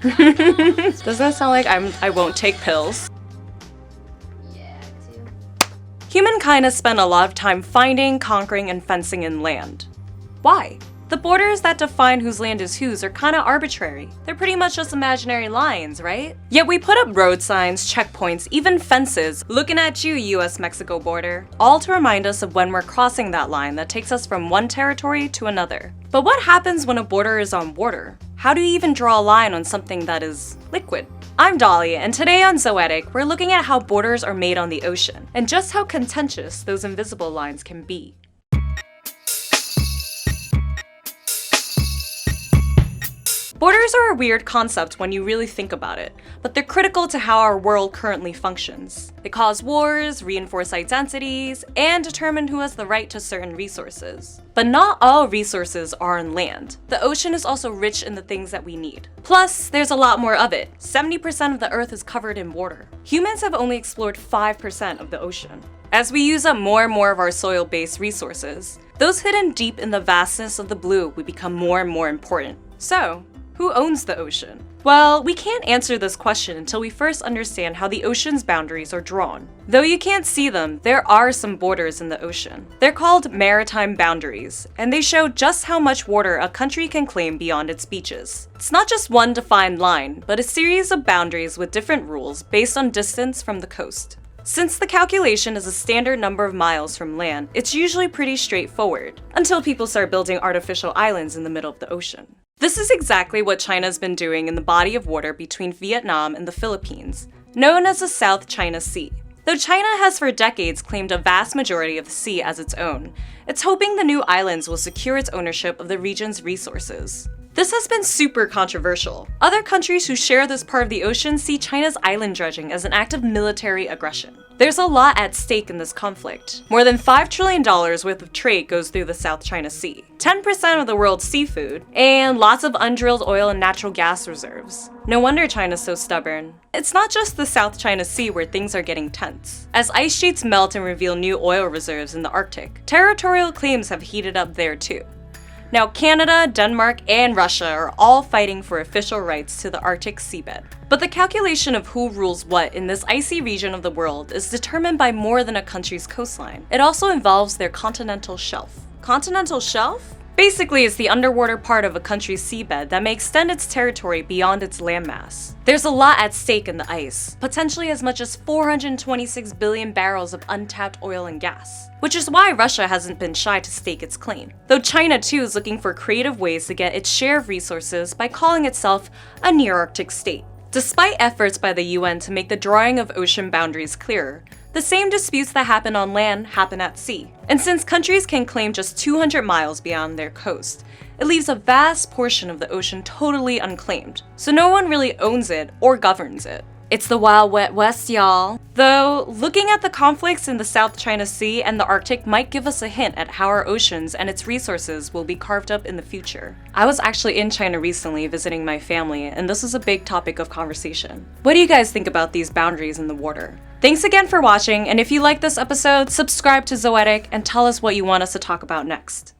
Doesn't that sound like I won't take pills? Yeah, too. Humankind has spent a lot of time finding, conquering, and fencing in land. Why? The borders that define whose land is whose are kinda arbitrary. They're pretty much just imaginary lines, right? Yet we put up road signs, checkpoints, even fences, looking at you, US-Mexico border, all to remind us of when we're crossing that line that takes us from one territory to another. But what happens when a border is on water? How do you even draw a line on something that is liquid? I'm Dolly, and today on Zoetic, we're looking at how borders are made on the ocean, and just how contentious those invisible lines can be. Borders are a weird concept when you really think about it, but they're critical to how our world currently functions. They cause wars, reinforce identities, and determine who has the right to certain resources. But not all resources are on land. The ocean is also rich in the things that we need. Plus, there's a lot more of it. 70% of the Earth is covered in water. Humans have only explored 5% of the ocean. As we use up more and more of our soil-based resources, those hidden deep in the vastness of the blue will become more and more important. So, who owns the ocean? Well, we can't answer this question until we first understand how the ocean's boundaries are drawn. Though you can't see them, there are some borders in the ocean. They're called Maritime Boundaries, and they show just how much water a country can claim beyond its beaches. It's not just one defined line, but a series of boundaries with different rules based on distance from the coast. Since the calculation is a standard number of miles from land, it's usually pretty straightforward, until people start building artificial islands in the middle of the ocean. This is exactly what China's been doing in the body of water between Vietnam and the Philippines, known as the South China Sea. Though China has for decades claimed a vast majority of the sea as its own, it's hoping the new islands will secure its ownership of the region's resources. This has been super controversial. Other countries who share this part of the ocean see China's island dredging as an act of military aggression. There's a lot at stake in this conflict. More than $5 trillion worth of trade goes through the South China Sea, 10% of the world's seafood, and lots of undrilled oil and natural gas reserves. No wonder China's so stubborn. It's not just the South China Sea where things are getting tense. As ice sheets melt and reveal new oil reserves in the Arctic, territorial claims have heated up there too. Now Canada, Denmark, and Russia are all fighting for official rights to the Arctic seabed. But the calculation of who rules what in this icy region of the world is determined by more than a country's coastline. It also involves their continental shelf. Continental shelf? Basically, it's the underwater part of a country's seabed that may extend its territory beyond its landmass. There's a lot at stake in the ice, potentially as much as 426 billion barrels of untapped oil and gas, which is why Russia hasn't been shy to stake its claim. Though China too is looking for creative ways to get its share of resources by calling itself a near-Arctic state. Despite efforts by the UN to make the drawing of ocean boundaries clearer, the same disputes that happen on land happen at sea. And since countries can claim just 200 miles beyond their coast, it leaves a vast portion of the ocean totally unclaimed, so no one really owns it or governs it. It's the Wild Wet West, y'all. Though, looking at the conflicts in the South China Sea and the Arctic might give us a hint at how our oceans and its resources will be carved up in the future. I was actually in China recently visiting my family, and this is a big topic of conversation. What do you guys think about these boundaries in the water? Thanks again for watching, and if you like this episode, subscribe to Zoetic and tell us what you want us to talk about next.